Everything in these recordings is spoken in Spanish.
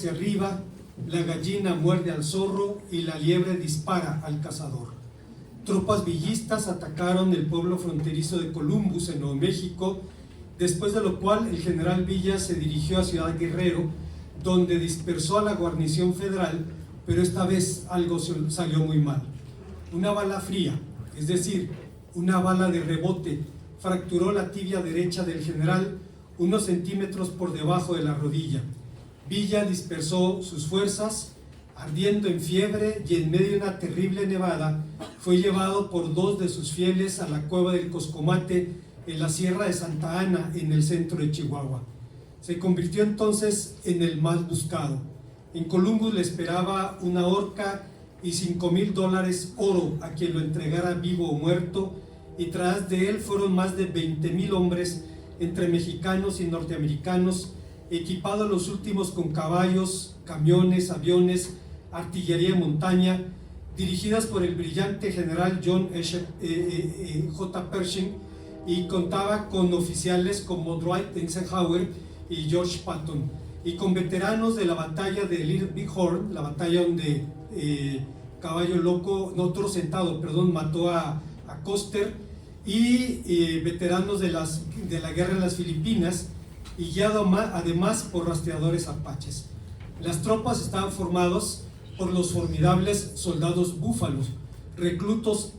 hacia arriba, la gallina muerde al zorro y la liebre dispara al cazador. Tropas villistas atacaron el pueblo fronterizo de Columbus, en Nuevo México, después de lo cual el general Villa se dirigió a Ciudad Guerrero, donde dispersó a la guarnición federal, pero esta vez algo salió muy mal. Una bala fría, es decir, una bala de rebote, fracturó la tibia derecha del general unos centímetros por debajo de la rodilla. Villa dispersó sus fuerzas, ardiendo en fiebre y en medio de una terrible nevada, fue llevado por 2 de sus fieles a la cueva del Coscomate en la Sierra de Santa Ana, en el centro de Chihuahua. Se convirtió entonces en el más buscado. En Columbus le esperaba una horca y $5,000 oro a quien lo entregara vivo o muerto, y tras de él fueron más de 20,000 hombres, entre mexicanos y norteamericanos, equipados los últimos con caballos, camiones, aviones, artillería de montaña, dirigidas por el brillante general John J. Pershing, y contaba con oficiales como Dwight Eisenhower y George Patton, y con veteranos de la batalla de Little Big Horn, la batalla donde Toro Sentado, mató a Custer, y veteranos de la guerra en las Filipinas, y guiado además por rastreadores apaches. Las tropas estaban formadas por los formidables soldados búfalos, reclutas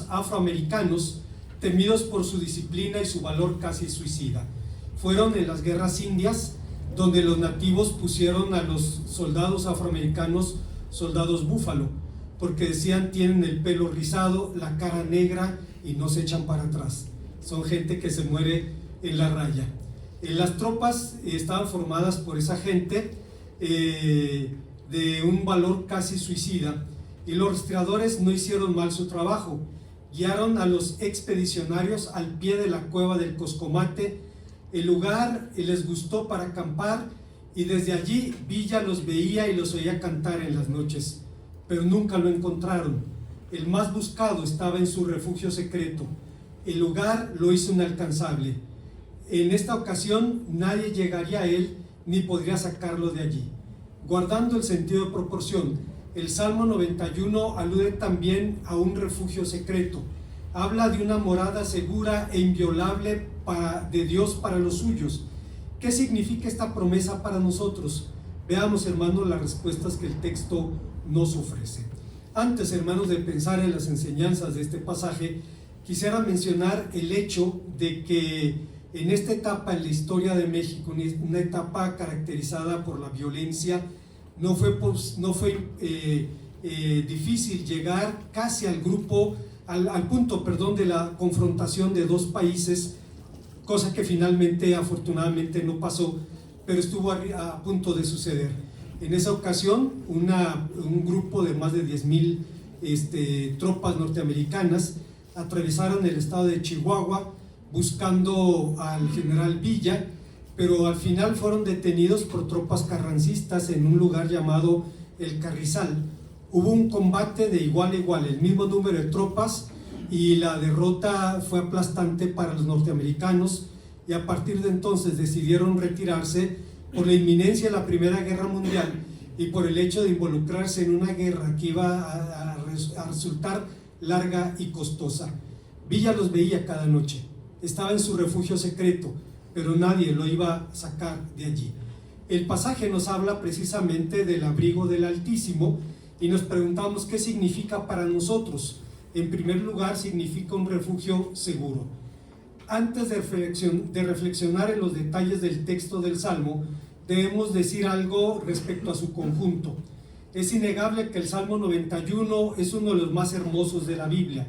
afroamericanos, temidos por su disciplina y su valor casi suicida. Fueron en las guerras indias donde los nativos pusieron a los soldados afroamericanos soldados búfalo, porque decían: tienen el pelo rizado, la cara negra y no se echan para atrás. Son gente que se muere en la raya. Las tropas estaban formadas por esa gente de un valor casi suicida, y los rastreadores no hicieron mal su trabajo. Guiaron a los expedicionarios al pie de la cueva del Coscomate. El lugar les gustó para acampar, y desde allí Villa los veía y los oía cantar en las noches, pero nunca lo encontraron. El más buscado estaba en su refugio secreto. El lugar lo hizo inalcanzable. En esta ocasión nadie llegaría a él ni podría sacarlo de allí. Guardando el sentido de proporción, el Salmo 91 alude también a un refugio secreto. Habla de una morada segura e inviolable de Dios para los suyos. ¿Qué significa esta promesa para nosotros? Veamos, hermanos, las respuestas que el texto nos ofrece. Antes, hermanos, de pensar en las enseñanzas de este pasaje, quisiera mencionar el hecho de que en esta etapa en la historia de México, una etapa caracterizada por la violencia, no fue difícil llegar casi al punto de la confrontación de 2 países, cosa que finalmente, afortunadamente, no pasó, pero estuvo a punto de suceder. En esa ocasión, un grupo de más de 10,000 tropas norteamericanas atravesaron el estado de Chihuahua buscando al general Villa, pero al final fueron detenidos por tropas carrancistas en un lugar llamado El Carrizal. Hubo un combate de igual a igual, el mismo número de tropas, y la derrota fue aplastante para los norteamericanos, y a partir de entonces decidieron retirarse por la inminencia de la Primera Guerra Mundial y por el hecho de involucrarse en una guerra que iba a resultar larga y costosa. Villa los veía cada noche, estaba en su refugio secreto, pero nadie lo iba a sacar de allí. El pasaje nos habla precisamente del abrigo del Altísimo, y nos preguntamos qué significa para nosotros. En primer lugar, significa un refugio seguro. Antes de reflexionar en los detalles del texto del Salmo, debemos decir algo respecto a su conjunto. Es innegable que el Salmo 91 es uno de los más hermosos de la Biblia.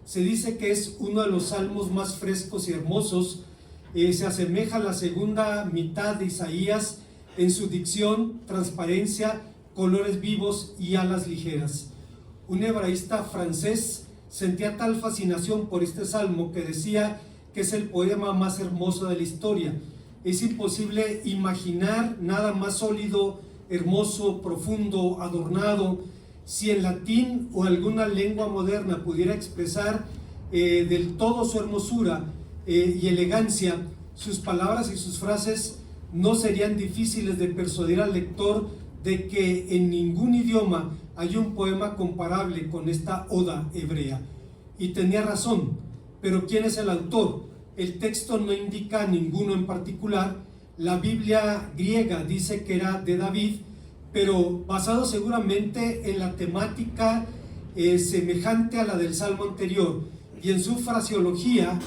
Se dice que es uno de los salmos más frescos y hermosos. Se asemeja a la segunda mitad de Isaías en su dicción, transparencia, colores vivos y alas ligeras. Un hebraísta francés sentía tal fascinación por este salmo que decía que es el poema más hermoso de la historia. Es imposible imaginar nada más sólido, hermoso, profundo, adornado. Si en latín o alguna lengua moderna pudiera expresar del todo su hermosura y elegancia, sus palabras y sus frases no serían difíciles de persuadir al lector de que en ningún idioma hay un poema comparable con esta oda hebrea. Y tenía razón, pero ¿quién es el autor? El texto no indica a ninguno en particular. La Biblia griega dice que era de David, pero basado seguramente en la temática semejante a la del Salmo anterior y en su fraseología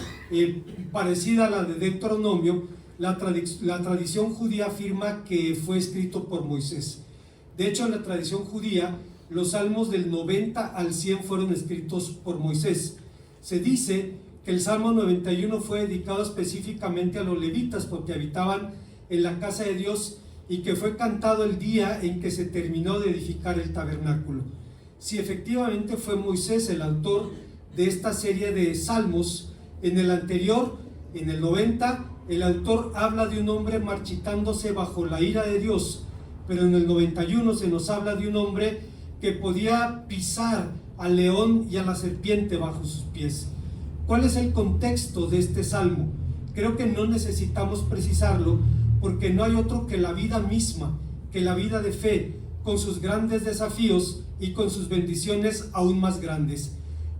parecida a la de Deuteronomio, la tradición judía afirma que fue escrito por Moisés. De hecho, en la tradición judía, los salmos del 90 al 100 fueron escritos por Moisés. Se dice que el Salmo 91 fue dedicado específicamente a los levitas porque habitaban en la casa de Dios y que fue cantado el día en que se terminó de edificar el tabernáculo. Si efectivamente fue Moisés el autor de esta serie de salmos, en el anterior, en el 90, el autor habla de un hombre marchitándose bajo la ira de Dios, pero en el 91 se nos habla de un hombre que podía pisar al león y a la serpiente bajo sus pies. ¿Cuál es el contexto de este salmo? Creo que no necesitamos precisarlo porque no hay otro que la vida misma, que la vida de fe, con sus grandes desafíos y con sus bendiciones aún más grandes.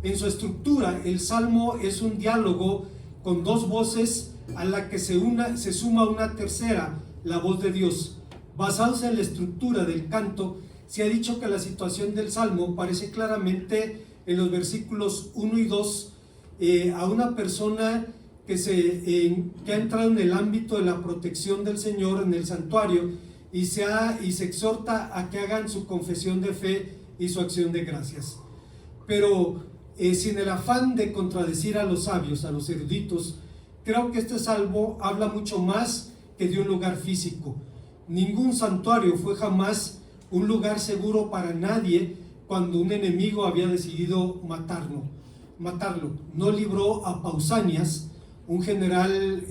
En su estructura, el salmo es un diálogo con dos voces a la que se suma una tercera, la voz de Dios. Basados en la estructura del canto, se ha dicho que la situación del salmo parece claramente en los versículos 1 y 2 a una persona que ha entrado en el ámbito de la protección del Señor en el santuario y se exhorta a que hagan su confesión de fe y su acción de gracias. Pero sin el afán de contradecir a los sabios, a los eruditos, creo que este salmo habla mucho más que de un lugar físico. Ningún santuario fue jamás un lugar seguro para nadie cuando un enemigo había decidido matarlo. No libró a Pausanias, un general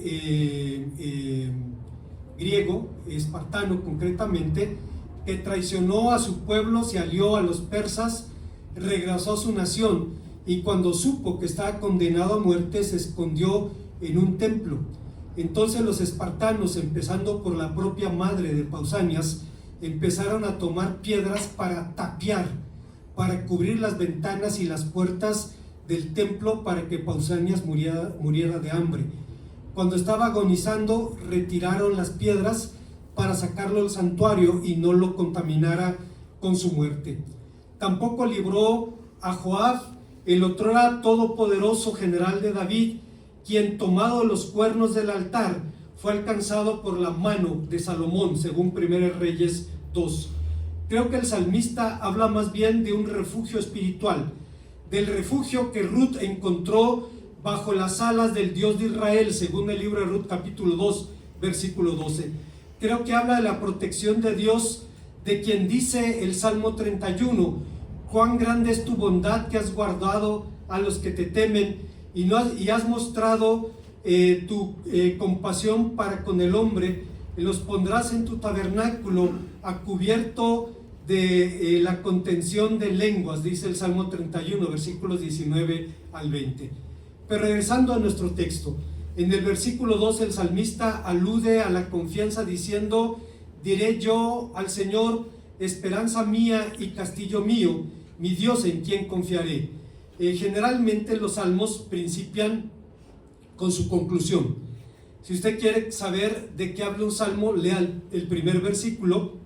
griego, espartano concretamente, que traicionó a su pueblo, se alió a los persas, regresó a su nación y cuando supo que estaba condenado a muerte se escondió en un templo. Entonces los espartanos, empezando por la propia madre de Pausanias, empezaron a tomar piedras para tapiar, para cubrir las ventanas y las puertas del templo para que Pausanias muriera de hambre. Cuando estaba agonizando, retiraron las piedras para sacarlo del santuario y no lo contaminara con su muerte. Tampoco libró a Joab, el otrora todopoderoso general de David, quien tomado los cuernos del altar fue alcanzado por la mano de Salomón, según 1 Reyes 2. Creo que el salmista habla más bien de un refugio espiritual, del refugio que Ruth encontró bajo las alas del Dios de Israel, según el libro de Ruth capítulo 2, versículo 12. Creo que habla de la protección de Dios, de quien dice el Salmo 31, cuán grande es tu bondad que has guardado a los que te temen y has mostrado tu compasión para con el hombre, y los pondrás en tu tabernáculo a cubierto de la contención de lenguas, dice el Salmo 31, versículos 19 al 20. Pero regresando a nuestro texto, en el versículo 2 el salmista alude a la confianza diciendo, diré yo al Señor, esperanza mía y castillo mío, mi Dios en quien confiaré. Generalmente los salmos principian con su conclusión. Si usted quiere saber de qué habla un salmo, lea el primer versículo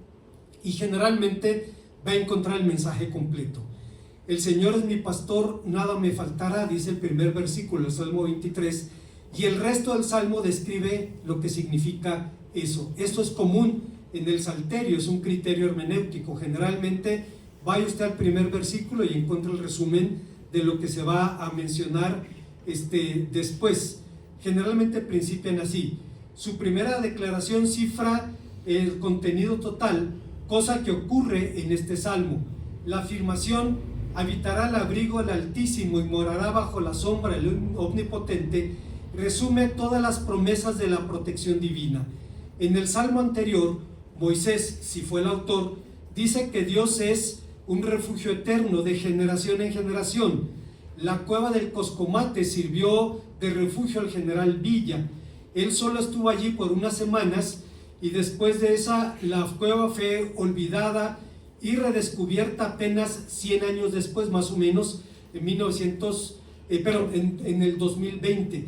y generalmente va a encontrar el mensaje completo. El Señor es mi pastor, nada me faltará, dice el primer versículo del Salmo 23, y el resto del salmo describe lo que significa eso. Esto es común en el salterio, es un criterio hermenéutico. Generalmente vaya usted al primer versículo y encuentra el resumen de lo que se va a mencionar después. Generalmente principian así. Su primera declaración cifra el contenido total, cosa que ocurre en este salmo. La afirmación, habitará al abrigo del Altísimo y morará bajo la sombra del Omnipotente, resume todas las promesas de la protección divina. En el salmo anterior, Moisés, si fue el autor, dice que Dios es un refugio eterno de generación en generación. La cueva del Coscomate sirvió de refugio al general Villa. Él solo estuvo allí por unas semanas y después de esa la cueva fue olvidada y redescubierta apenas 100 años después, más o menos, en el 2020.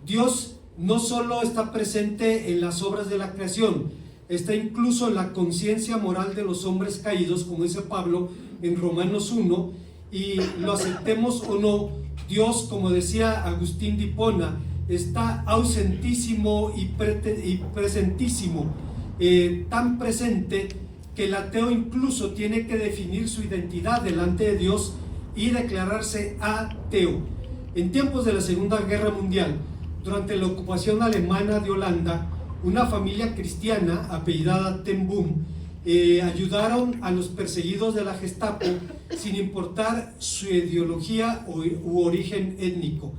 Dios no solo está presente en las obras de la creación, está incluso en la conciencia moral de los hombres caídos, como dice Pablo en Romanos 1, y lo aceptemos o no, Dios, como decía Agustín de Hipona, está ausentísimo y presentísimo, tan presente que el ateo incluso tiene que definir su identidad delante de Dios y declararse ateo. En tiempos de la Segunda Guerra Mundial, durante la ocupación alemana de Holanda, una familia cristiana apellidada Ten Boom ayudaron a los perseguidos de la Gestapo sin importar su ideología u origen étnico.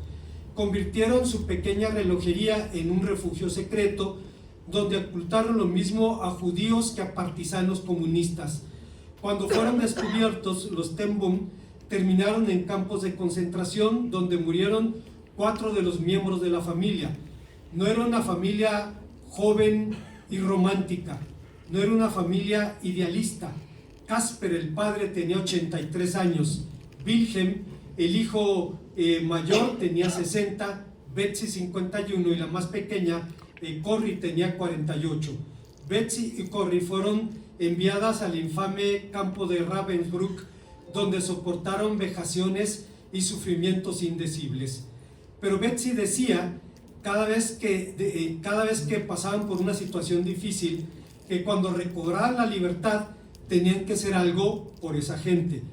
Convirtieron su pequeña relojería en un refugio secreto donde ocultaron lo mismo a judíos que a partisanos comunistas. Cuando fueron descubiertos, los Ten Boom terminaron en campos de concentración donde murieron 4 de los miembros de la familia. No era una familia joven y romántica, no era una familia idealista. Casper, el padre, tenía 83 años, Wilhelm, el hijo mayor, tenía 60, Betsy 51 y la más pequeña, Corrie, tenía 48. Betsy y Corrie fueron enviadas al infame campo de Ravensbrück, donde soportaron vejaciones y sufrimientos indecibles. Pero Betsy decía, cada vez que pasaban por una situación difícil, que cuando recobraban la libertad tenían que hacer algo por esa gente.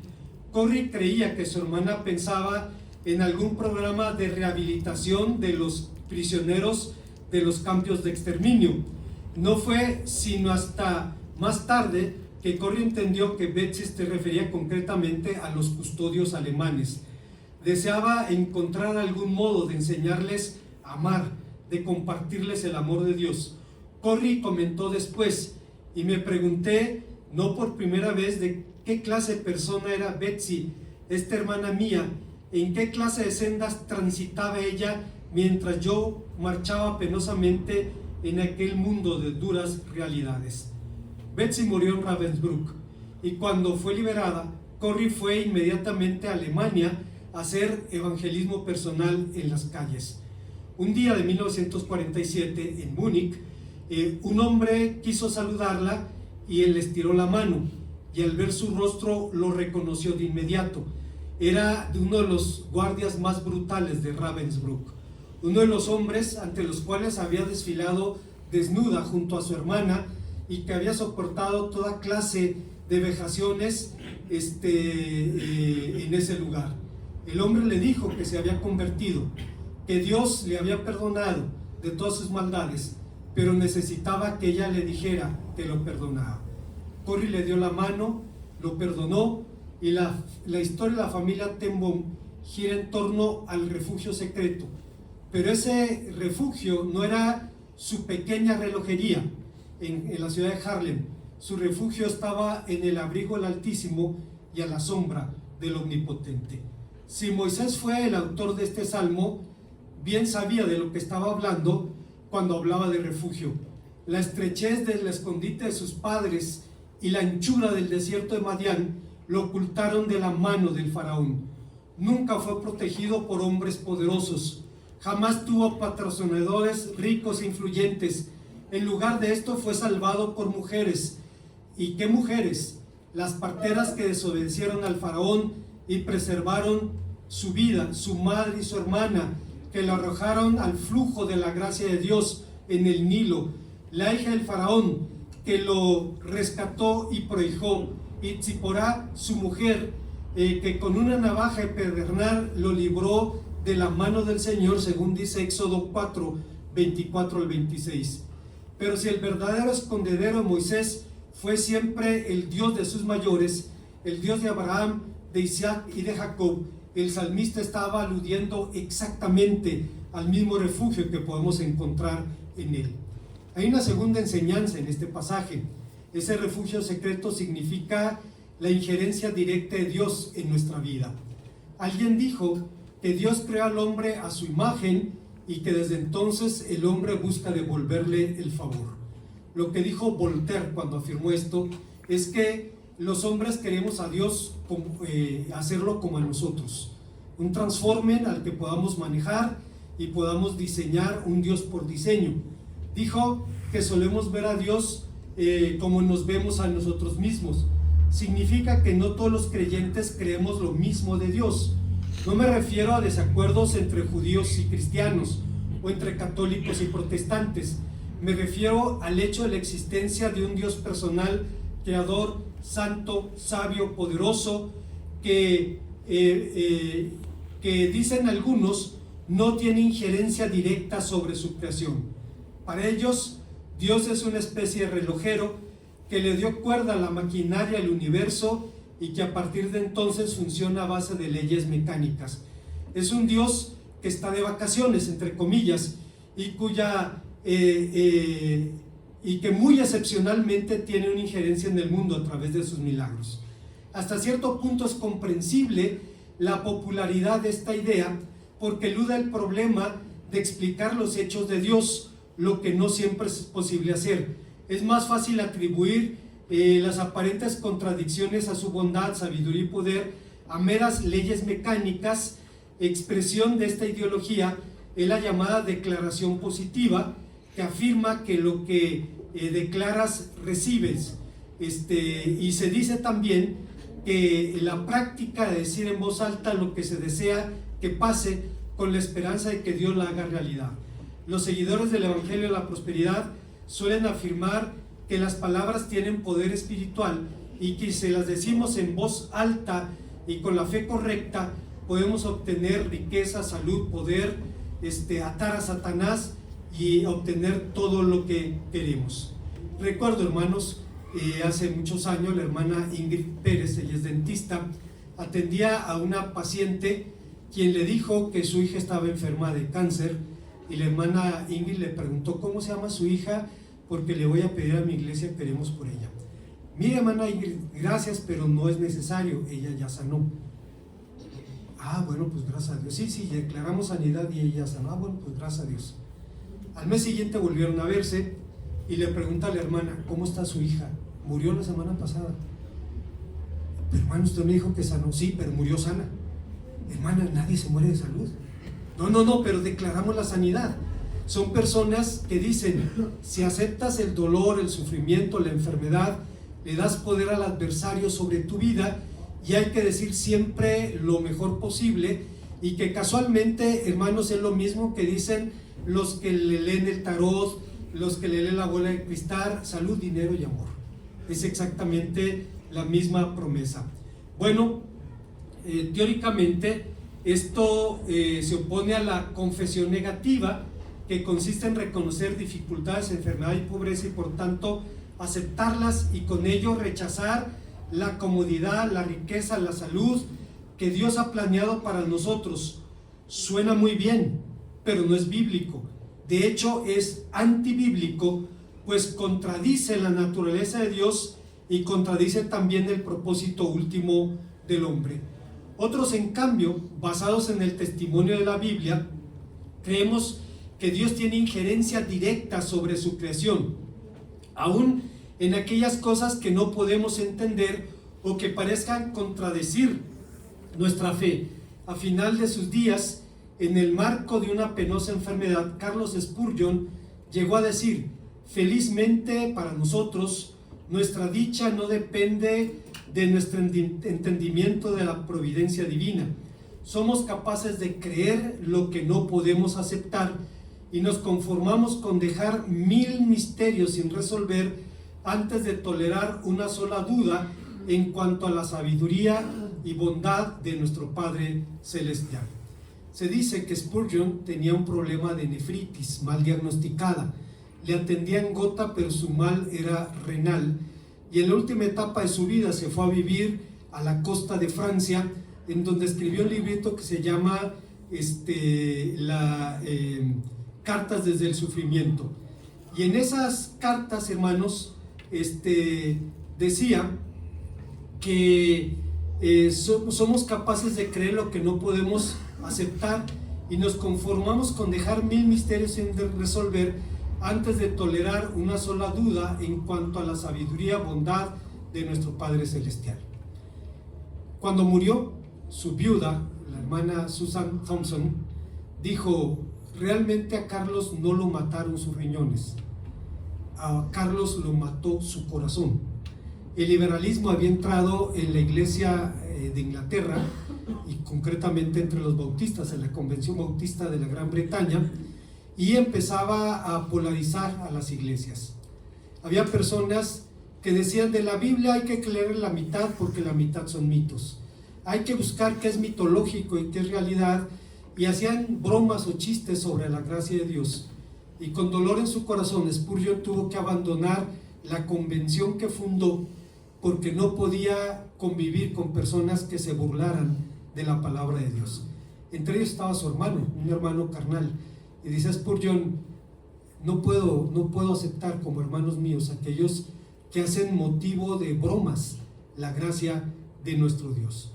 Corrie creía que su hermana pensaba en algún programa de rehabilitación de los prisioneros de los campos de exterminio. No fue sino hasta más tarde que Corrie entendió que Betsy se refería concretamente a los custodios alemanes. Deseaba encontrar algún modo de enseñarles a amar, de compartirles el amor de Dios. Corrie comentó después, y me pregunté, no por primera vez, de qué clase de persona era Betsy, esta hermana mía, en qué clase de sendas transitaba ella mientras yo marchaba penosamente en aquel mundo de duras realidades. Betsy murió en Ravensbrück, y cuando fue liberada, Corrie fue inmediatamente a Alemania a hacer evangelismo personal en las calles. Un día de 1947, en Múnich, un hombre quiso saludarla y él le estiró la mano, y al ver su rostro lo reconoció de inmediato. Era de uno de los guardias más brutales de Ravensbrück, uno de los hombres ante los cuales había desfilado desnuda junto a su hermana y que había soportado toda clase de vejaciones en ese lugar. El hombre le dijo que se había convertido, que Dios le había perdonado de todas sus maldades, pero necesitaba que ella le dijera que lo perdonaba. Corrie le dio la mano, lo perdonó, y la historia de la familia Ten Boom gira en torno al refugio secreto. Pero ese refugio no era su pequeña relojería en la ciudad de Haarlem. Su refugio estaba en el abrigo del Altísimo y a la sombra del Omnipotente. Si Moisés fue el autor de este salmo, bien sabía de lo que estaba hablando cuando hablaba de refugio. La estrechez del escondite de sus padres y la anchura del desierto de Madián lo ocultaron de la mano del faraón. Nunca fue protegido por hombres poderosos, jamás tuvo patrocinadores ricos e influyentes. En lugar de esto fue salvado por mujeres. ¿Y qué mujeres? Las parteras que desobedecieron al faraón y preservaron su vida, su madre y su hermana, que lo arrojaron al flujo de la gracia de Dios en el Nilo. La hija del faraón, que lo rescató y prohijó, y Tzipporá, su mujer, que con una navaja de pedernal lo libró de la mano del Señor, según dice Éxodo 4, 24 al 26. Pero si el verdadero escondedero de Moisés fue siempre el Dios de sus mayores, el Dios de Abraham, de Isaac y de Jacob, el salmista estaba aludiendo exactamente al mismo refugio que podemos encontrar en él. Hay una segunda enseñanza en este pasaje. Ese refugio secreto significa la injerencia directa de Dios en nuestra vida. Alguien dijo que Dios creó al hombre a su imagen y que desde entonces el hombre busca devolverle el favor. lo que dijo Voltaire cuando afirmó esto es que los hombres queremos a Dios hacerlo como a nosotros, un transformen al que podamos manejar y podamos diseñar un Dios por diseño. Dijo que solemos ver a Dios como nos vemos a nosotros mismos. Significa que no todos los creyentes creemos lo mismo de Dios. No me refiero a desacuerdos entre judíos y cristianos o entre católicos y protestantes. Me refiero al hecho de la existencia de un Dios personal, creador, santo, sabio, poderoso, que dicen algunos no tiene injerencia directa sobre su creación. Para ellos, Dios es una especie de relojero que le dio cuerda a la maquinaria del universo y que a partir de entonces funciona a base de leyes mecánicas. Es un Dios que está de vacaciones, entre comillas, y que muy excepcionalmente tiene una injerencia en el mundo a través de sus milagros. Hasta cierto punto es comprensible la popularidad de esta idea porque elude el problema de explicar los hechos de Dios, lo que no siempre es posible hacer. Es más fácil atribuir las aparentes contradicciones a su bondad, sabiduría y poder a meras leyes mecánicas. Expresión de esta ideología es la llamada declaración positiva, que afirma que lo que declaras recibes. Y se dice también que la práctica de decir en voz alta lo que se desea que pase con la esperanza de que Dios la haga realidad. Los seguidores del Evangelio de la Prosperidad suelen afirmar que las palabras tienen poder espiritual y que si las decimos en voz alta y con la fe correcta podemos obtener riqueza, salud, poder, atar a Satanás y obtener todo lo que queremos. Recuerdo, hermanos, hace muchos años la hermana Ingrid Pérez, ella es dentista, atendía a una paciente quien le dijo que su hija estaba enferma de cáncer, y la hermana Ingrid le preguntó cómo se llama su hija, porque le voy a pedir a mi iglesia que oremos por ella. Mire, hermana Ingrid, gracias, pero no es necesario, ella ya sanó. Ah, bueno, pues gracias a Dios. Sí, declaramos sanidad y ella sanó. Ah, bueno, pues gracias a Dios. Al mes siguiente volvieron a verse y le pregunta a la hermana, ¿cómo está su hija? Murió la semana pasada. Pero hermano, usted me dijo que sanó. Sí, pero murió sana. Hermana, nadie se muere de salud. No, pero declaramos la sanidad. Son personas que dicen, si aceptas el dolor, el sufrimiento, la enfermedad, le das poder al adversario sobre tu vida, y hay que decir siempre lo mejor posible, y que casualmente, hermanos, es lo mismo que dicen los que le leen el tarot, los que le leen la bola de cristal: salud, dinero y amor. Es exactamente la misma promesa. Bueno, teóricamente esto se opone a la confesión negativa, que consiste en reconocer dificultades, enfermedad y pobreza y por tanto aceptarlas, y con ello rechazar la comodidad, la riqueza, la salud que Dios ha planeado para nosotros. Suena muy bien, pero no es bíblico. De hecho, es antibíblico, pues contradice la naturaleza de Dios y contradice también el propósito último del hombre. Otros, en cambio, basados en el testimonio de la Biblia, creemos que Dios tiene injerencia directa sobre su creación, aún en aquellas cosas que no podemos entender o que parezcan contradecir nuestra fe. A final de sus días, en el marco de una penosa enfermedad, Carlos Spurgeon llegó a decir: felizmente para nosotros, nuestra dicha no depende de nuestro entendimiento de la providencia divina. Somos capaces de creer lo que no podemos aceptar y nos conformamos con dejar 1000 misterios sin resolver antes de tolerar una sola duda en cuanto a la sabiduría y bondad de nuestro Padre Celestial. Se dice que Spurgeon tenía un problema de nefritis mal diagnosticada. Le atendían gota, pero su mal era renal, y en la última etapa de su vida se fue a vivir a la costa de Francia, en donde escribió un librito que se llama Cartas desde el sufrimiento. Y en esas cartas, hermanos, decía que somos capaces de creer lo que no podemos aceptar y nos conformamos con dejar 1000 misterios sin resolver antes de tolerar una sola duda en cuanto a la sabiduría, bondad de nuestro Padre Celestial. Cuando murió, su viuda, la hermana Susan Thompson, dijo: realmente a Carlos no lo mataron sus riñones, a Carlos lo mató su corazón. El liberalismo había entrado en la iglesia de Inglaterra, y concretamente entre los bautistas, en la Convención Bautista de la Gran Bretaña, y empezaba a polarizar a las iglesias. Había personas que decían: de la Biblia hay que leer la mitad porque la mitad son mitos, hay que buscar qué es mitológico y qué es realidad, y hacían bromas o chistes sobre la gracia de Dios. Y con dolor en su corazón, Spurgeon tuvo que abandonar la convención que fundó porque no podía convivir con personas que se burlaran de la palabra de Dios. Entre ellos estaba su hermano, un hermano carnal, y dice Spurgeon: no puedo aceptar como hermanos míos aquellos que hacen motivo de bromas la gracia de nuestro Dios.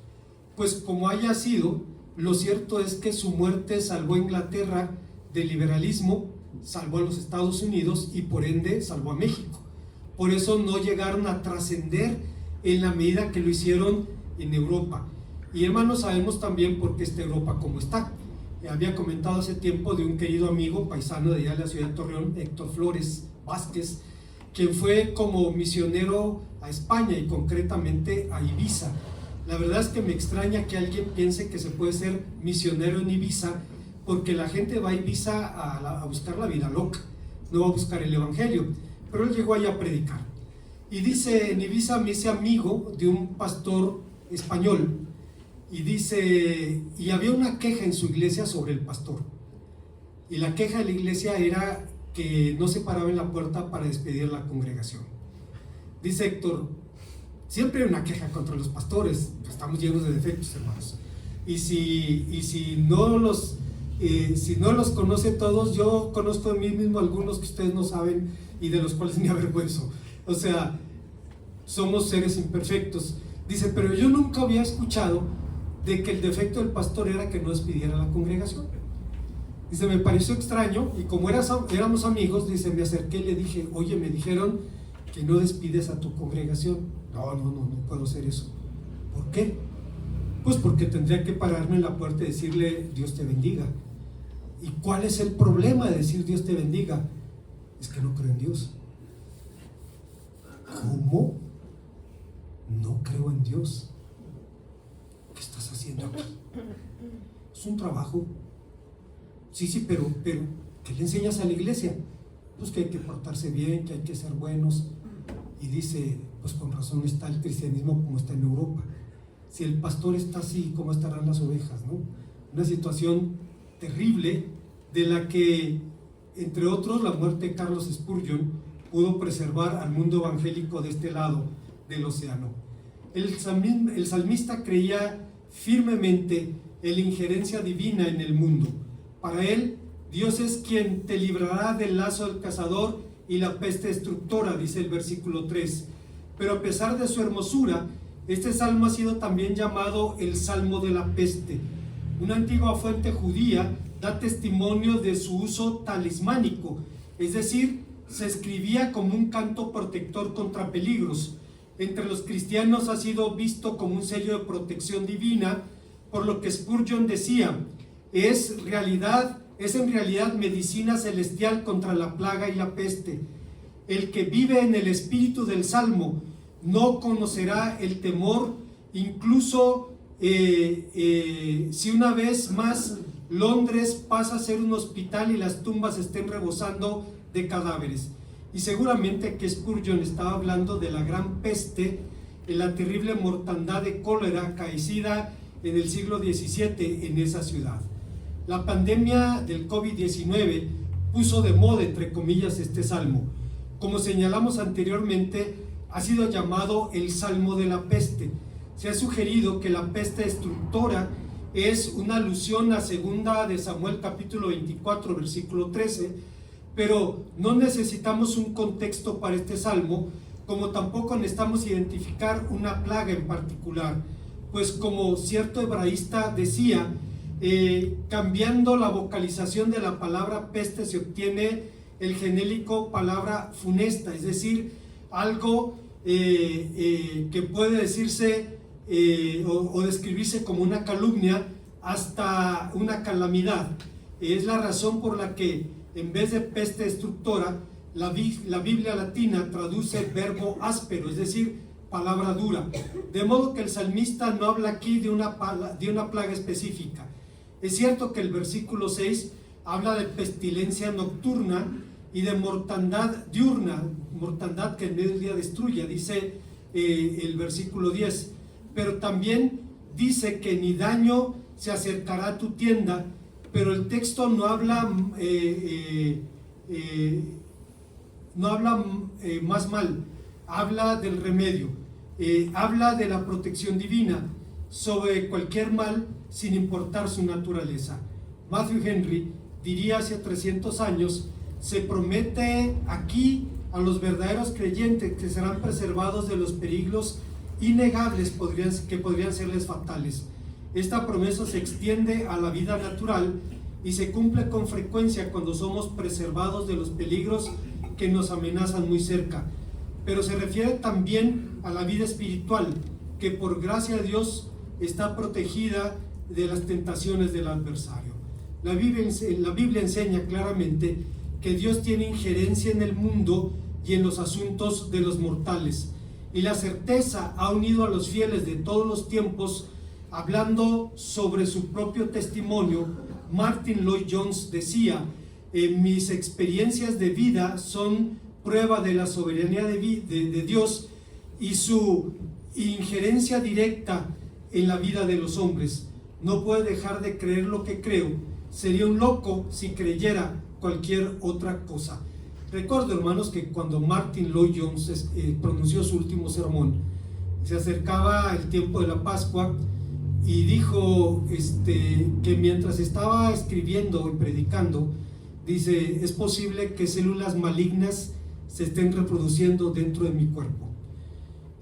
Pues como haya sido, lo cierto es que su muerte salvó a Inglaterra del liberalismo, salvó a los Estados Unidos y por ende salvó a México. Por eso no llegaron a trascender en la medida que lo hicieron en Europa. Y hermanos, sabemos también por qué está Europa como está. Había comentado hace tiempo de un querido amigo paisano de allá de la ciudad de Torreón, Héctor Flores Vázquez, quien fue como misionero a España y concretamente a Ibiza. La verdad es que me extraña que alguien piense que se puede ser misionero en Ibiza, porque la gente va a Ibiza a buscar la vida loca, no va a buscar el evangelio. Pero él llegó allá a predicar. Y dice: en Ibiza me hice amigo de un pastor español. Y dice, y había una queja en su iglesia sobre el pastor. Y la queja de la iglesia era que no se paraba en la puerta para despedir a la congregación. Dice Héctor: siempre hay una queja contra los pastores, estamos llenos de defectos, hermanos. Y si no los conoce todos, yo conozco de mí mismo algunos que ustedes no saben y de los cuales me avergüenzo. O sea, somos seres imperfectos. Dice: pero yo nunca había escuchado de que el defecto del pastor era que no despidiera a la congregación. Dice: me pareció extraño, y como éramos amigos, dice, me acerqué y le dije: oye, me dijeron que no despides a tu congregación. No puedo hacer eso. ¿Por qué? Pues porque tendría que pararme en la puerta y decirle: Dios te bendiga. ¿Y cuál es el problema de decir Dios te bendiga? Es que no creo en Dios. ¿Cómo? No creo en Dios. ¿Qué estás haciendo aquí? Es un trabajo. Sí, pero ¿qué le enseñas a la iglesia? Pues que hay que portarse bien, que hay que ser buenos. Y dice: pues con razón está el cristianismo como está en Europa. Si el pastor está así, ¿cómo estarán las ovejas, no? Una situación terrible, de la que, entre otros, la muerte de Carlos Spurgeon pudo preservar al mundo evangélico de este lado del océano. El salmista creía firmemente en la injerencia divina en el mundo. Para él, Dios es quien te librará del lazo del cazador y la peste destructora, dice el versículo 3. Pero a pesar de su hermosura, este salmo ha sido también llamado el Salmo de la Peste. Una antigua fuente judía da testimonio de su uso talismánico, es decir, se escribía como un canto protector contra peligros. Entre los cristianos ha sido visto como un sello de protección divina, por lo que Spurgeon decía: es en realidad medicina celestial contra la plaga y la peste. El que vive en el espíritu del Salmo no conocerá el temor, incluso si una vez más Londres pasa a ser un hospital y las tumbas estén rebosando de cadáveres. Y seguramente que Spurgeon estaba hablando de la gran peste, en la terrible mortandad de cólera acaecida en el siglo XVII en esa ciudad. La pandemia del COVID-19 puso de moda, entre comillas, este salmo. Como señalamos anteriormente, ha sido llamado el Salmo de la Peste. Se ha sugerido que la peste destructora es una alusión a 2 de Samuel capítulo 24 versículo 13, pero no necesitamos un contexto para este salmo, como tampoco necesitamos identificar una plaga en particular, pues como cierto hebraísta decía, cambiando la vocalización de la palabra peste se obtiene el genérico palabra funesta, es decir, algo que puede decirse o describirse como una calumnia hasta una calamidad. Es la razón por la que en vez de peste destructora, la Biblia latina traduce verbo áspero, es decir, palabra dura. De modo que el salmista no habla aquí de una plaga específica. Es cierto que el versículo 6 habla de pestilencia nocturna y de mortandad diurna, mortandad que en medio del día destruye, dice el versículo 10. Pero también dice que ni daño se acercará a tu tienda, pero el texto no habla más mal, habla del remedio, habla de la protección divina sobre cualquier mal sin importar su naturaleza. Matthew Henry diría hace 300 años, se promete aquí a los verdaderos creyentes que serán preservados de los peligros innegables que podrían serles fatales. Esta promesa se extiende a la vida natural y se cumple con frecuencia cuando somos preservados de los peligros que nos amenazan muy cerca, pero se refiere también a la vida espiritual, que por gracia de Dios está protegida de las tentaciones del adversario. La Biblia enseña claramente que Dios tiene injerencia en el mundo y en los asuntos de los mortales, y la certeza ha unido a los fieles de todos los tiempos. Hablando sobre su propio testimonio, Martin Lloyd-Jones decía: mis experiencias de vida son prueba de la soberanía de Dios y su injerencia directa en la vida de los hombres. No puedo dejar de creer lo que creo. Sería un loco si creyera cualquier otra cosa. Recuerdo, hermanos, que cuando Martin Lloyd-Jones pronunció su último sermón, se acercaba el tiempo de la Pascua y dijo que mientras estaba escribiendo y predicando, dice: es posible que células malignas se estén reproduciendo dentro de mi cuerpo,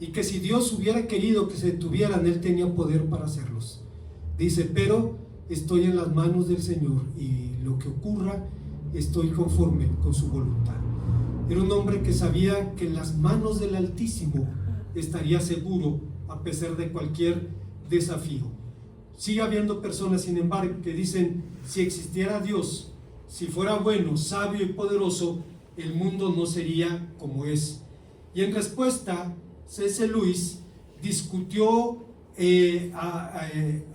y que si Dios hubiera querido que se detuvieran, Él tenía poder para hacerlos. Dice: pero estoy en las manos del Señor y lo que ocurra, estoy conforme con su voluntad. Era un hombre que sabía que en las manos del Altísimo estaría seguro a pesar de cualquier desafío. Sigue habiendo personas, sin embargo, que dicen: si existiera Dios, si fuera bueno, sabio y poderoso, el mundo no sería como es. Y en respuesta, C.S. Lewis discutió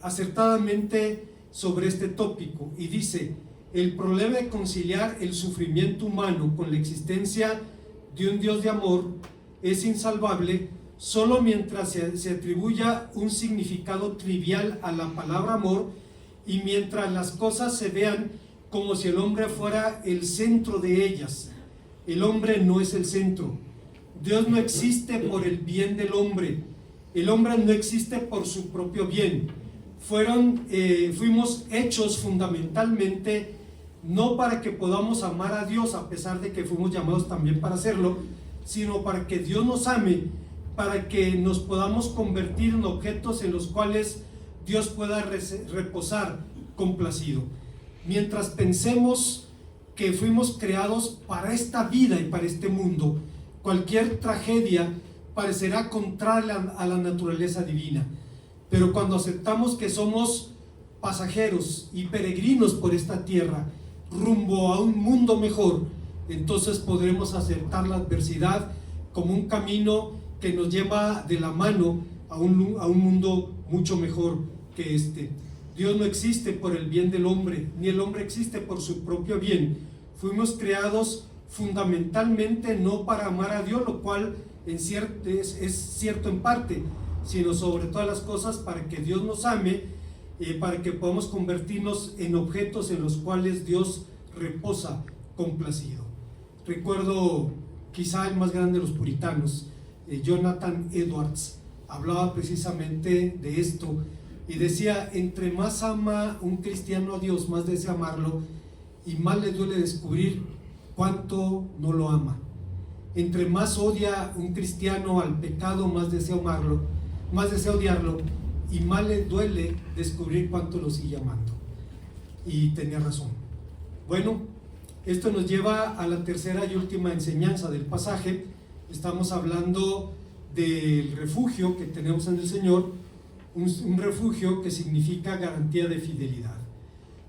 acertadamente sobre este tópico y dice: el problema de conciliar el sufrimiento humano con la existencia de un Dios de amor es insalvable solo mientras se atribuya un significado trivial a la palabra amor y mientras las cosas se vean como si el hombre fuera el centro de ellas. El hombre no es el centro. Dios no existe por el bien del hombre. El hombre no existe por su propio bien. Fuimos hechos fundamentalmente no para que podamos amar a Dios, a pesar de que fuimos llamados también para hacerlo, sino para que Dios nos ame, para que nos podamos convertir en objetos en los cuales Dios pueda reposar complacido. Mientras pensemos que fuimos creados para esta vida y para este mundo, cualquier tragedia parecerá contraria a la naturaleza divina. Pero cuando aceptamos que somos pasajeros y peregrinos por esta tierra, rumbo a un mundo mejor, entonces podremos aceptar la adversidad como un camino que nos lleva de la mano a un mundo mucho mejor que este. Dios no existe por el bien del hombre, ni el hombre existe por su propio bien. Fuimos creados fundamentalmente no para amar a Dios, lo cual es cierto en parte, sino sobre todas las cosas para que Dios nos ame, para que podamos convertirnos en objetos en los cuales Dios reposa complacido. Recuerdo quizá el más grande de los puritanos, Jonathan Edwards, hablaba precisamente de esto y decía: entre más ama un cristiano a Dios, más desea amarlo y más le duele descubrir cuánto no lo ama. Entre más odia un cristiano al pecado, más desea amarlo, más desea odiarlo y más le duele descubrir cuánto lo sigue amando. Y tenía razón. Bueno, Esto nos lleva a la tercera y última enseñanza del pasaje. Estamos hablando del refugio que tenemos en el Señor, un refugio que significa garantía de fidelidad.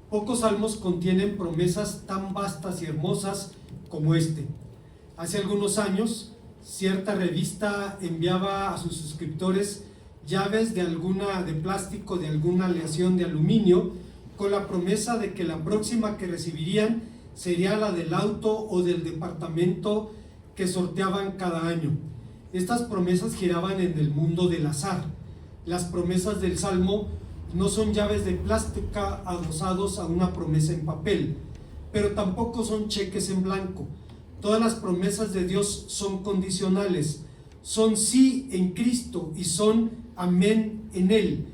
Pocos salmos contienen promesas tan vastas y hermosas como este. Hace algunos años, cierta revista enviaba a sus suscriptores llaves de plástico, de alguna aleación de aluminio, con la promesa de que la próxima que recibirían sería la del auto o del departamento que sorteaban cada año. Estas promesas giraban en el mundo del azar. Las promesas del Salmo no son llaves de plástico adosados a una promesa en papel, pero tampoco son cheques en blanco. Todas las promesas de Dios son condicionales, son sí en Cristo y son amén en Él.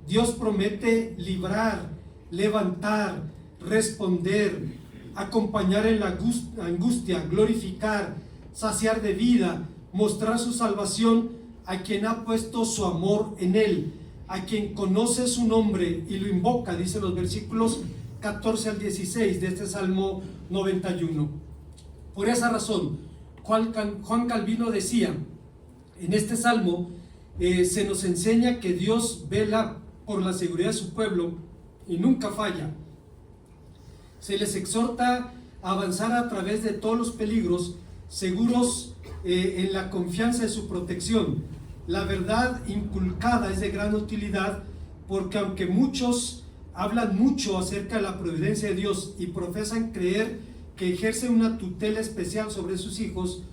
Dios promete librar, levantar, responder, acompañar en la angustia, glorificar, saciar de vida, mostrar su salvación a quien ha puesto su amor en Él, a quien conoce su nombre y lo invoca, dice los versículos 14 al 16 de este Salmo 91. Por esa razón, Juan Calvino decía, en este Salmo se nos enseña que Dios vela por la seguridad de su pueblo y nunca falla. Se les exhorta a avanzar a través de todos los peligros, seguros en la confianza de su protección. La verdad inculcada es de gran utilidad, porque aunque muchos hablan mucho acerca de la providencia de Dios y profesan creer que ejerce una tutela especial sobre sus hijos,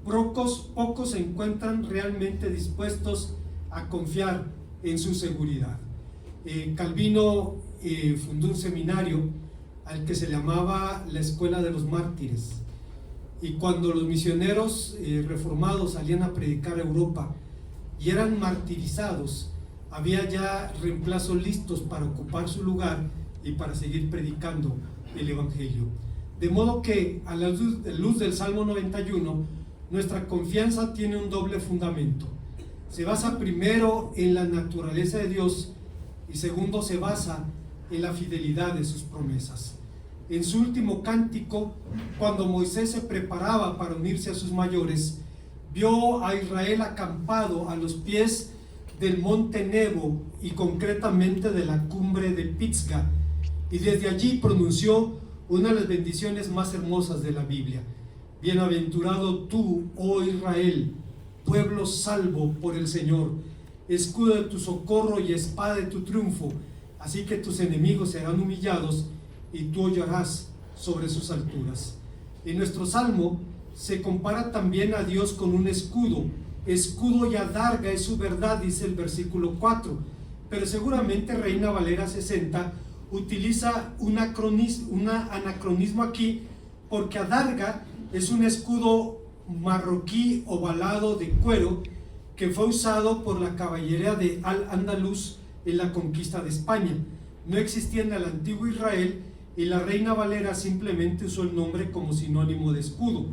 pocos se encuentran realmente dispuestos a confiar en su seguridad. Calvino fundó un seminario al que se llamaba la Escuela de los Mártires, y cuando los misioneros reformados salían a predicar a Europa y eran martirizados, había ya reemplazos listos para ocupar su lugar y para seguir predicando el Evangelio. De modo que a la luz del Salmo 91, nuestra confianza tiene un doble fundamento. Se basa primero en la naturaleza de Dios y segundo se basa en la fidelidad de sus promesas. En su último cántico, cuando Moisés se preparaba para unirse a sus mayores, vio a Israel acampado a los pies del monte Nebo y concretamente de la cumbre de Pisga, y desde allí pronunció una de las bendiciones más hermosas de la Biblia. Bienaventurado tú, oh Israel, pueblo salvo por el Señor, escudo de tu socorro y espada de tu triunfo, así que tus enemigos serán humillados y tú hollarás sobre sus alturas. En nuestro salmo se compara también a Dios con un escudo y adarga es su verdad, dice el versículo 4, pero seguramente Reina Valera 60 utiliza un anacronismo aquí, porque adarga es un escudo marroquí ovalado de cuero que fue usado por la caballería de Al-Ándalus en la conquista de España. No existía en el antiguo Israel y la Reina Valera simplemente usó el nombre como sinónimo de escudo.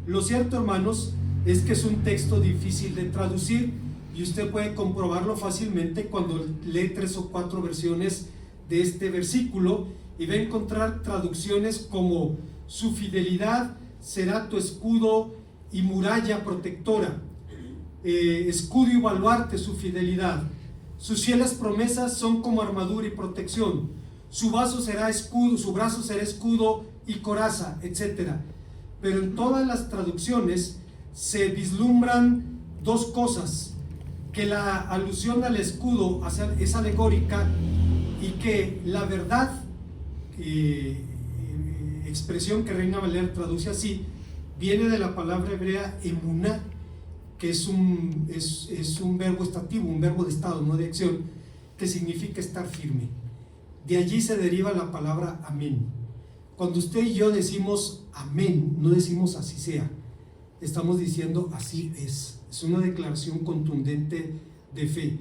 Lo cierto, hermanos, es que es un texto difícil de traducir, y usted puede comprobarlo fácilmente cuando lee 3 o 4 versiones de este versículo y va a encontrar traducciones como: su fidelidad será tu escudo y muralla protectora, escudo y baluarte su fidelidad, sus fieles promesas son como armadura y protección, su brazo será escudo y coraza, etc. Pero en todas las traducciones se vislumbran dos cosas: que la alusión al escudo es alegórica y que la verdad, expresión que Reina Valera traduce así, viene de la palabra hebrea emuná, que es un verbo estativo, un verbo de estado, no de acción, que significa estar firme. De allí se deriva la palabra amén. Cuando usted y yo decimos amén, no decimos así sea, estamos diciendo así es una declaración contundente de fe.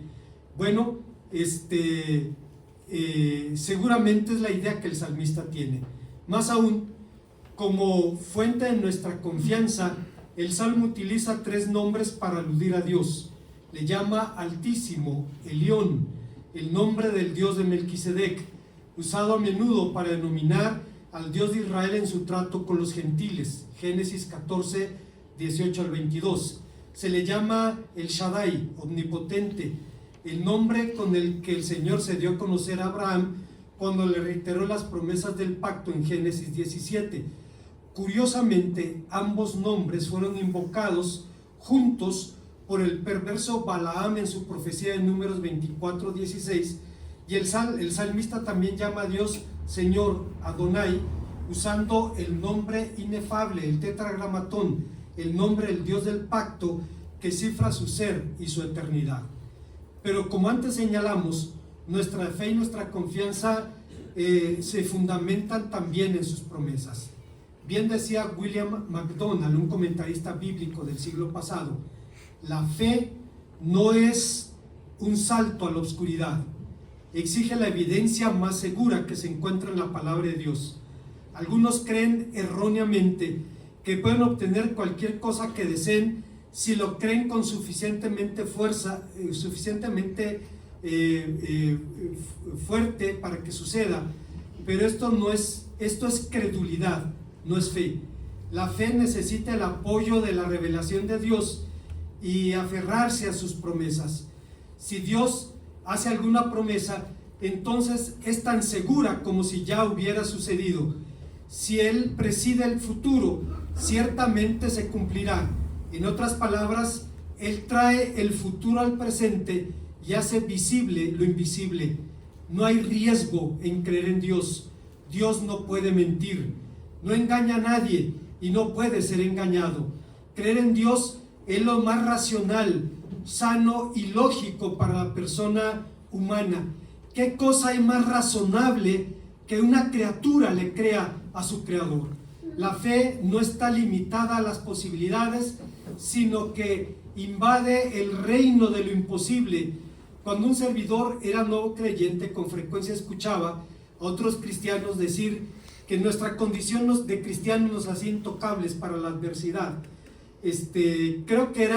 Bueno, seguramente es la idea que el salmista tiene. Más aún, como fuente de nuestra confianza, el Salmo utiliza 3 nombres para aludir a Dios. Le llama Altísimo, Elión, el nombre del Dios de Melquisedec, usado a menudo para denominar al Dios de Israel en su trato con los gentiles. Génesis 14, 18 al 22. Se le llama el Shaddai, omnipotente, el nombre con el que el Señor se dio a conocer a Abraham cuando le reiteró las promesas del pacto en Génesis 17. Curiosamente, ambos nombres fueron invocados juntos por el perverso Balaam en su profecía en Números 24, 16, y el salmista también llama a Dios Señor, Adonai, usando el nombre inefable, el tetragramatón, el nombre del Dios del pacto que cifra su ser y su eternidad. Pero como antes señalamos, nuestra fe y nuestra confianza se fundamentan también en sus promesas. Bien decía William MacDonald, un comentarista bíblico del siglo pasado, la fe no es un salto a la oscuridad, exige la evidencia más segura que se encuentra en la palabra de Dios. Algunos creen erróneamente que pueden obtener cualquier cosa que deseen si lo creen con suficientemente fuerza, suficientemente fuerte para que suceda, pero esto es credulidad, no es fe. La fe necesita el apoyo de la revelación de Dios y aferrarse a sus promesas. Si Dios hace alguna promesa, entonces es tan segura como si ya hubiera sucedido. Si Él preside el futuro, ciertamente se cumplirá. En otras palabras, Él trae el futuro al presente y hace visible lo invisible. No hay riesgo en creer en Dios. Dios no puede mentir, no engaña a nadie y no puede ser engañado. Creer en Dios es lo más racional, sano y lógico para la persona humana. ¿Qué cosa hay más razonable que una criatura le crea a su creador? La fe no está limitada a las posibilidades, sino que invade el reino de lo imposible. Cuando un servidor era nuevo creyente, con frecuencia escuchaba a otros cristianos decir que nuestra condición de cristianos nos hacía intocables para la adversidad. Creo que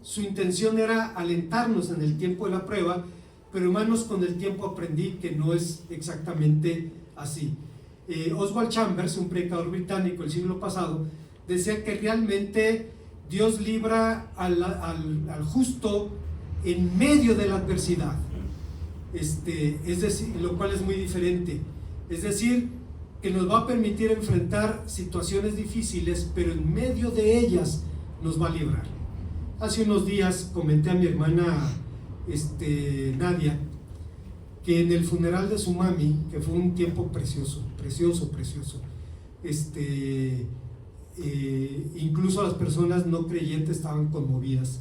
su intención era alentarnos en el tiempo de la prueba, pero hermanos, con el tiempo aprendí que no es exactamente así. Oswald Chambers, un predicador británico del siglo pasado, decía que realmente Dios libra al justo en medio de la adversidad, es decir, lo cual es muy diferente. Es decir, que nos va a permitir enfrentar situaciones difíciles, pero en medio de ellas nos va a librar. Hace unos días comenté a mi hermana Nadia que en el funeral de su mami, que fue un tiempo precioso, incluso las personas no creyentes estaban conmovidas.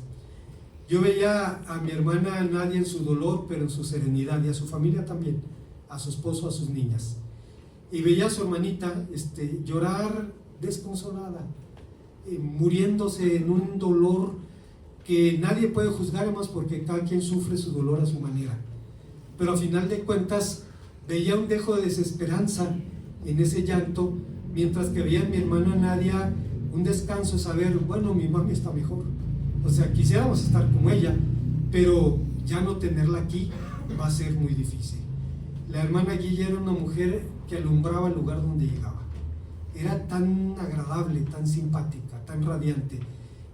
Yo veía a mi hermana Nadia en su dolor, pero en su serenidad, y a su familia también, a su esposo, a sus niñas, y veía a su hermanita llorar desconsolada, muriéndose en un dolor que nadie puede juzgar, además, porque cada quien sufre su dolor a su manera. Pero a final de cuentas veía un dejo de desesperanza en ese llanto, mientras que veía a mi hermana Nadia un descanso, saber, bueno, mi mami está mejor. O sea, quisiéramos estar como ella, pero ya no tenerla aquí va a ser muy difícil. La hermana Guilla era una mujer que alumbraba el lugar donde llegaba. Era tan agradable, tan simpática, tan radiante,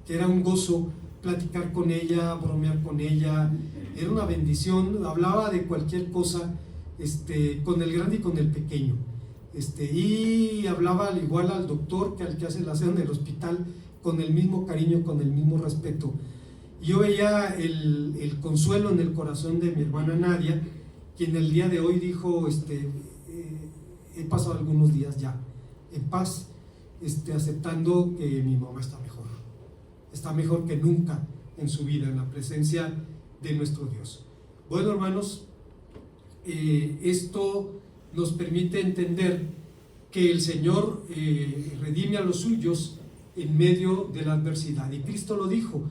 que era un gozo platicar con ella, bromear con ella. Era una bendición, hablaba de cualquier cosa, con el grande y con el pequeño, y hablaba al igual al doctor que al que hace la aseo en el hospital, con el mismo cariño, con el mismo respeto. Yo veía el consuelo en el corazón de mi hermana Nadia, quien el día de hoy dijo, he pasado algunos días ya en paz, aceptando que mi mamá está mejor que nunca en su vida, en la presencia de nuestro Dios. Bueno, hermanos, esto nos permite entender que el Señor redime a los suyos en medio de la adversidad, y Cristo lo dijo: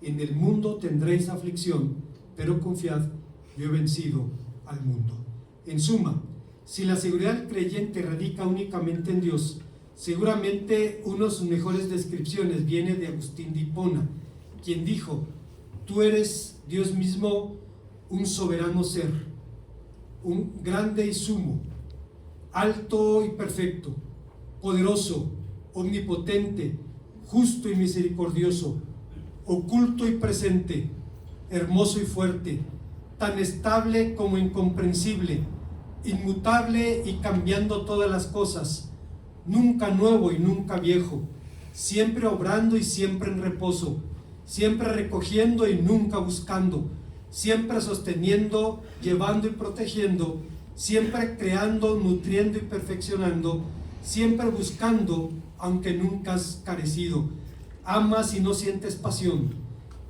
en el mundo tendréis aflicción, pero confiad, yo he vencido al mundo. En suma, si la seguridad del creyente radica únicamente en Dios, seguramente una de sus mejores descripciones viene de Agustín de Hipona, quien dijo: tú eres Dios mismo, un soberano ser, un grande y sumo, alto y perfecto, poderoso, omnipotente, justo y misericordioso, oculto y presente, hermoso y fuerte, tan estable como incomprensible, inmutable y cambiando todas las cosas, nunca nuevo y nunca viejo, siempre obrando y siempre en reposo, siempre recogiendo y nunca buscando, siempre sosteniendo, llevando y protegiendo, siempre creando, nutriendo y perfeccionando, siempre buscando, aunque nunca has carecido. Amas y no sientes pasión,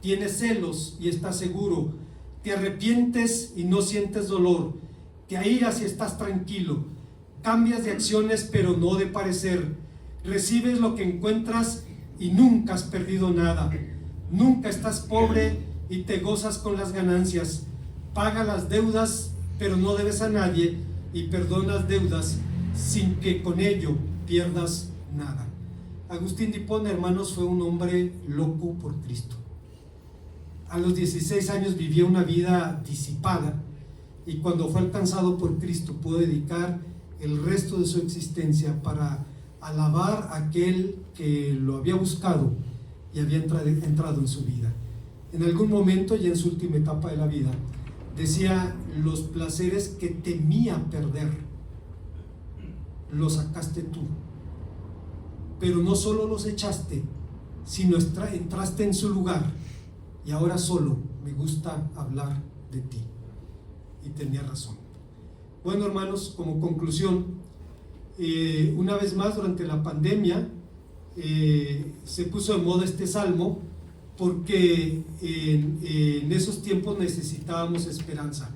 tienes celos y estás seguro, te arrepientes y no sientes dolor, te airas y estás tranquilo, cambias de acciones pero no de parecer, recibes lo que encuentras y nunca has perdido nada, nunca estás pobre y te gozas con las ganancias, paga las deudas pero no debes a nadie y perdonas deudas sin que con ello pierdas nada. Agustín de Hipona, hermanos, fue un hombre loco por Cristo. A los 16 años vivía una vida disipada y cuando fue alcanzado por Cristo pudo dedicar el resto de su existencia para alabar a aquel que lo había buscado y había entrado en su vida. En algún momento, ya en su última etapa de la vida, decía: los placeres que temía perder, los sacaste tú, pero no solo los echaste, sino entraste en su lugar, y ahora solo me gusta hablar de ti. Y tenía razón. Bueno, hermanos, como conclusión, una vez más durante la pandemia se puso de moda este salmo, porque en esos tiempos necesitábamos esperanza.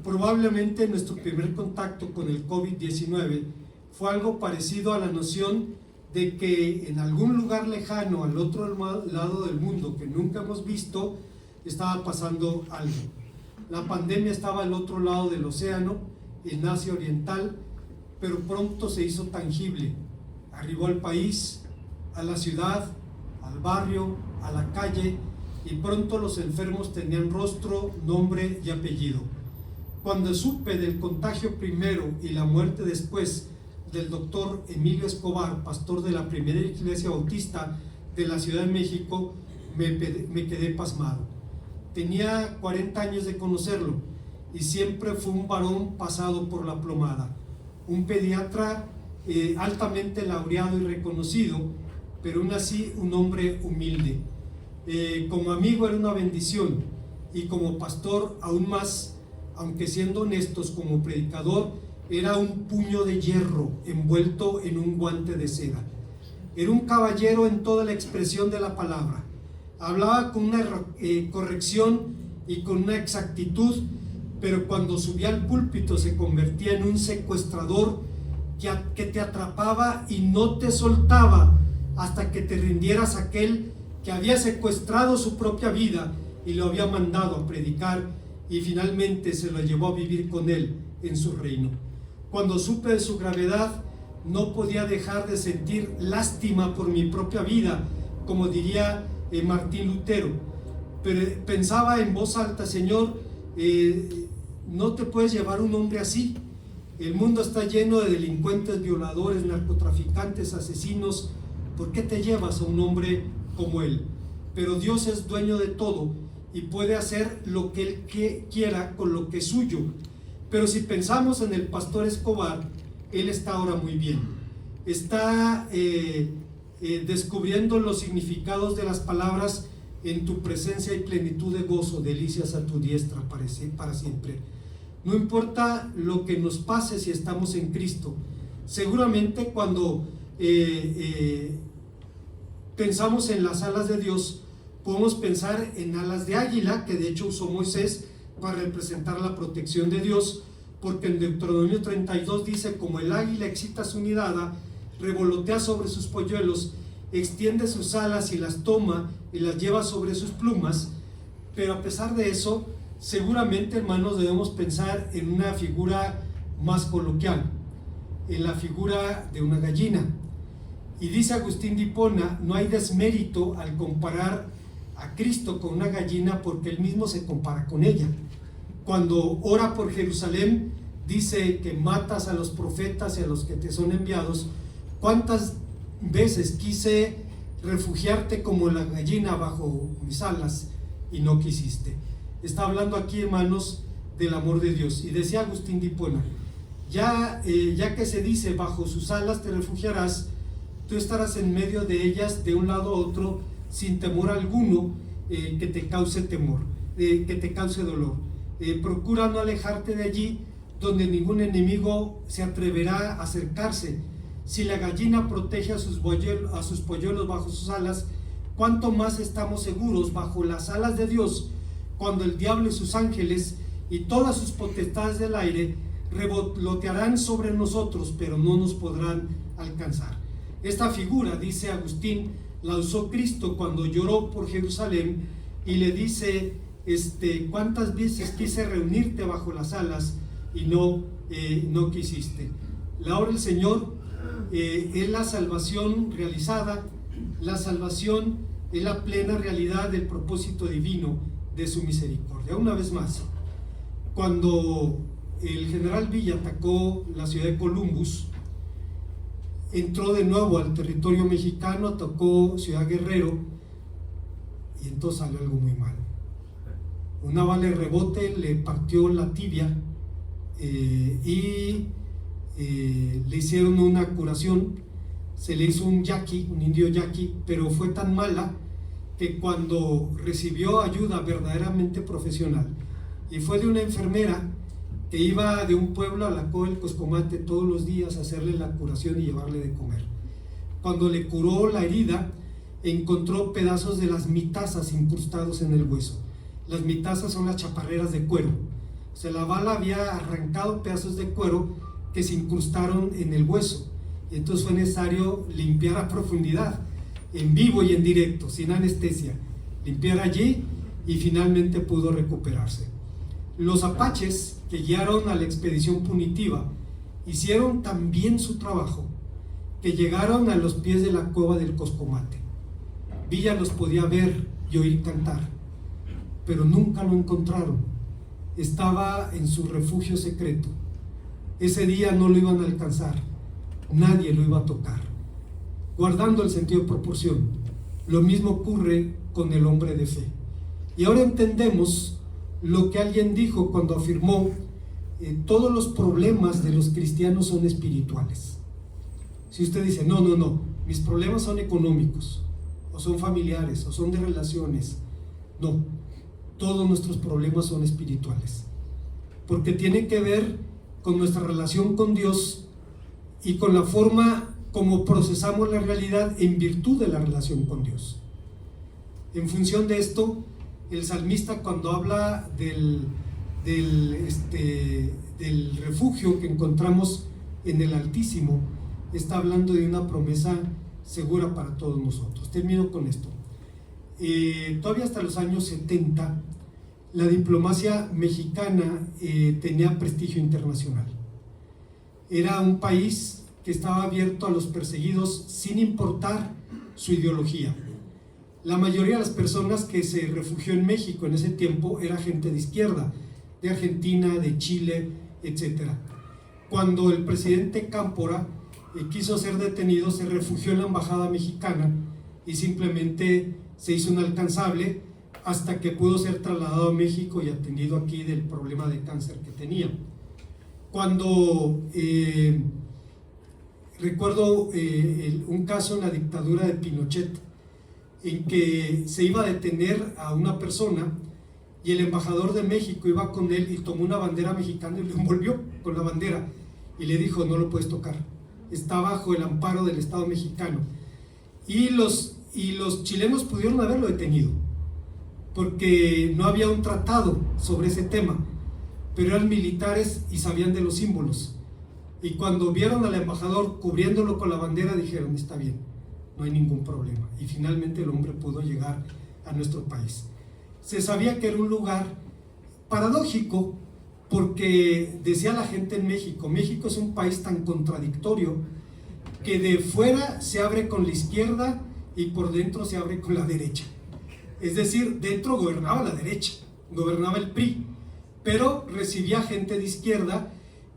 Probablemente nuestro primer contacto con el COVID-19 fue algo parecido a la noción de que en algún lugar lejano, al otro lado del mundo que nunca hemos visto, estaba pasando algo. La pandemia estaba al otro lado del océano, en Asia Oriental, pero pronto se hizo tangible. Arribó al país, a la ciudad, al barrio, a la calle, y pronto los enfermos tenían rostro, nombre y apellido. Cuando supe del contagio primero y la muerte después del doctor Emilio Escobar, pastor de la primera iglesia bautista de la Ciudad de México, me quedé pasmado. Tenía 40 años de conocerlo y siempre fue un varón pasado por la plomada, un pediatra altamente laureado y reconocido, pero aún así un hombre humilde. Como amigo era una bendición, y como pastor aún más, aunque siendo honestos, como predicador era un puño de hierro envuelto en un guante de seda. Era un caballero en toda la expresión de la palabra. Hablaba con una corrección y con una exactitud, pero cuando subía al púlpito se convertía en un secuestrador que te atrapaba y no te soltaba hasta que te rindieras a aquel que había secuestrado su propia vida y lo había mandado a predicar, y finalmente se lo llevó a vivir con él en su reino. Cuando supe de su gravedad, no podía dejar de sentir lástima por mi propia vida, como diría Martín Lutero. Pero pensaba en voz alta: Señor, no te puedes llevar un hombre así. El mundo está lleno de delincuentes, violadores, narcotraficantes, asesinos. ¿Por qué te llevas a un hombre como él? Pero Dios es dueño de todo y puede hacer lo que él quiera con lo que es suyo. Pero si pensamos en el pastor Escobar, él está ahora muy bien. Está descubriendo los significados de las palabras: en tu presencia hay plenitud de gozo, delicias a tu diestra para siempre. No importa lo que nos pase si estamos en Cristo. Seguramente cuando pensamos en las alas de Dios, podemos pensar en alas de águila, que de hecho usó Moisés para representar la protección de Dios, porque en Deuteronomio 32 dice: como el águila excita su nidada, revolotea sobre sus polluelos, extiende sus alas y las toma y las lleva sobre sus plumas. Pero a pesar de eso, seguramente, hermanos, debemos pensar en una figura más coloquial, en la figura de una gallina. Y dice Agustín de Hipona: no hay desmérito al comparar a Cristo con una gallina, porque él mismo se compara con ella. Cuando ora por Jerusalén, dice que matas a los profetas y a los que te son enviados, ¿cuántas veces quise refugiarte como la gallina bajo mis alas y no quisiste? Está hablando aquí, hermanos, del amor de Dios. Y decía Agustín de Hipona, ya que se dice bajo sus alas te refugiarás, tú estarás en medio de ellas de un lado a otro sin temor alguno que te cause temor, que te cause dolor. Procura no alejarte de allí donde ningún enemigo se atreverá a acercarse. Si la gallina protege a sus polluelos bajo sus alas, ¿cuánto más estamos seguros bajo las alas de Dios cuando el diablo y sus ángeles y todas sus potestades del aire revolotearán sobre nosotros, pero no nos podrán alcanzar? Esta figura, dice Agustín, la usó Cristo cuando lloró por Jerusalén y le dice, ¿cuántas veces quise reunirte bajo las alas y no quisiste? La obra del Señor es la salvación realizada. La salvación es la plena realidad del propósito divino de su misericordia. Una vez más, cuando el general Villa atacó la ciudad de Columbus, entró de nuevo al territorio mexicano, atacó Ciudad Guerrero y entonces salió algo muy mal. Una bala de rebote le partió la tibia y le hicieron una curación, se le hizo un indio yaqui, pero fue tan mala que cuando recibió ayuda verdaderamente profesional, y fue de una enfermera que iba de un pueblo a la Cueva del Coscomate todos los días a hacerle la curación y llevarle de comer. Cuando le curó la herida, encontró pedazos de las mitazas incrustados en el hueso. Las mitazas son las chaparreras de cuero. O sea, la bala había arrancado pedazos de cuero que se incrustaron en el hueso, y entonces fue necesario limpiar a profundidad, en vivo y en directo, sin anestesia, limpiar allí, y finalmente pudo recuperarse. Los apaches que guiaron a la expedición punitiva hicieron tan bien su trabajo que llegaron a los pies de la Cueva del Coscomate. Villa los podía ver y oír cantar, pero nunca lo encontraron. Estaba en su refugio secreto. Ese día no lo iban a alcanzar, nadie lo iba a tocar. Guardando el sentido de proporción, lo mismo ocurre con el hombre de fe. Y ahora entendemos lo que alguien dijo cuando afirmó: todos los problemas de los cristianos son espirituales. Si usted dice, no, mis problemas son económicos, o son familiares, o son de relaciones, no, todos nuestros problemas son espirituales, porque tienen que ver con nuestra relación con Dios y con la forma como procesamos la realidad en virtud de la relación con Dios. En función de esto, el salmista, cuando habla del refugio que encontramos en el Altísimo, está hablando de una promesa segura para todos nosotros. Termino con esto. Todavía hasta los años 70, la diplomacia mexicana tenía prestigio internacional. Era un país que estaba abierto a los perseguidos sin importar su ideología. La mayoría de las personas que se refugió en México en ese tiempo era gente de izquierda, de Argentina, de Chile, etc. Cuando el presidente Cámpora quiso ser detenido, se refugió en la embajada mexicana y simplemente se hizo inalcanzable hasta que pudo ser trasladado a México y atendido aquí del problema de cáncer que tenía. Cuando recuerdo un caso en la dictadura de Pinochet, en que se iba a detener a una persona y el embajador de México iba con él y tomó una bandera mexicana y lo envolvió con la bandera y le dijo: no lo puedes tocar, está bajo el amparo del Estado mexicano. Y los chilenos pudieron haberlo detenido porque no había un tratado sobre ese tema, pero eran militares y sabían de los símbolos, y cuando vieron al embajador cubriéndolo con la bandera dijeron: está bien, no hay ningún problema. Y finalmente el hombre pudo llegar a nuestro país. Se sabía que era un lugar paradójico, porque decía la gente en México: México es un país tan contradictorio que de fuera se abre con la izquierda y por dentro se abre con la derecha. Es decir, dentro gobernaba la derecha, gobernaba el PRI, pero recibía gente de izquierda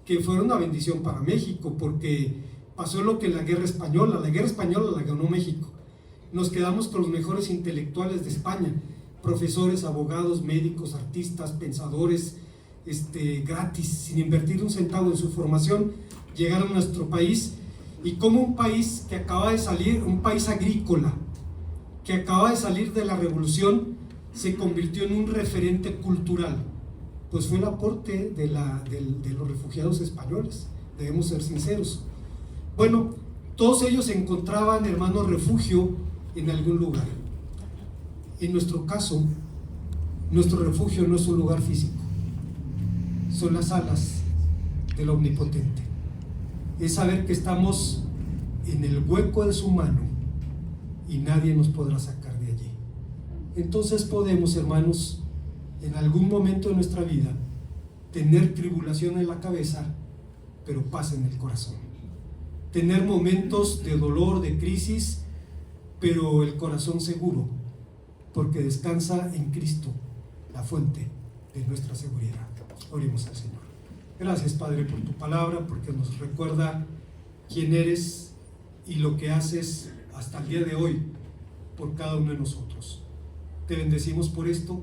que fueron una bendición para México, porque pasó lo que en la Guerra Española la ganó México. Nos quedamos con los mejores intelectuales de España, profesores, abogados, médicos, artistas, pensadores, gratis, sin invertir un centavo en su formación, llegaron a nuestro país. Y como un país que acaba de salir, un país agrícola, que acaba de salir de la revolución, se convirtió en un referente cultural, pues fue el aporte de los refugiados españoles, debemos ser sinceros. Bueno, todos ellos encontraban, hermanos, refugio en algún lugar. En nuestro caso, nuestro refugio no es un lugar físico, son las alas del Omnipotente. Es saber que estamos en el hueco de su mano y nadie nos podrá sacar de allí. Entonces podemos, hermanos, en algún momento de nuestra vida tener tribulación en la cabeza, pero paz en el corazón. Tener momentos de dolor, de crisis, pero el corazón seguro, porque descansa en Cristo, la fuente de nuestra seguridad. Oremos al Señor. Gracias, Padre, por tu palabra, porque nos recuerda quién eres y lo que haces hasta el día de hoy por cada uno de nosotros. Te bendecimos por esto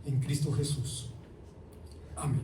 en Cristo Jesús. Amén.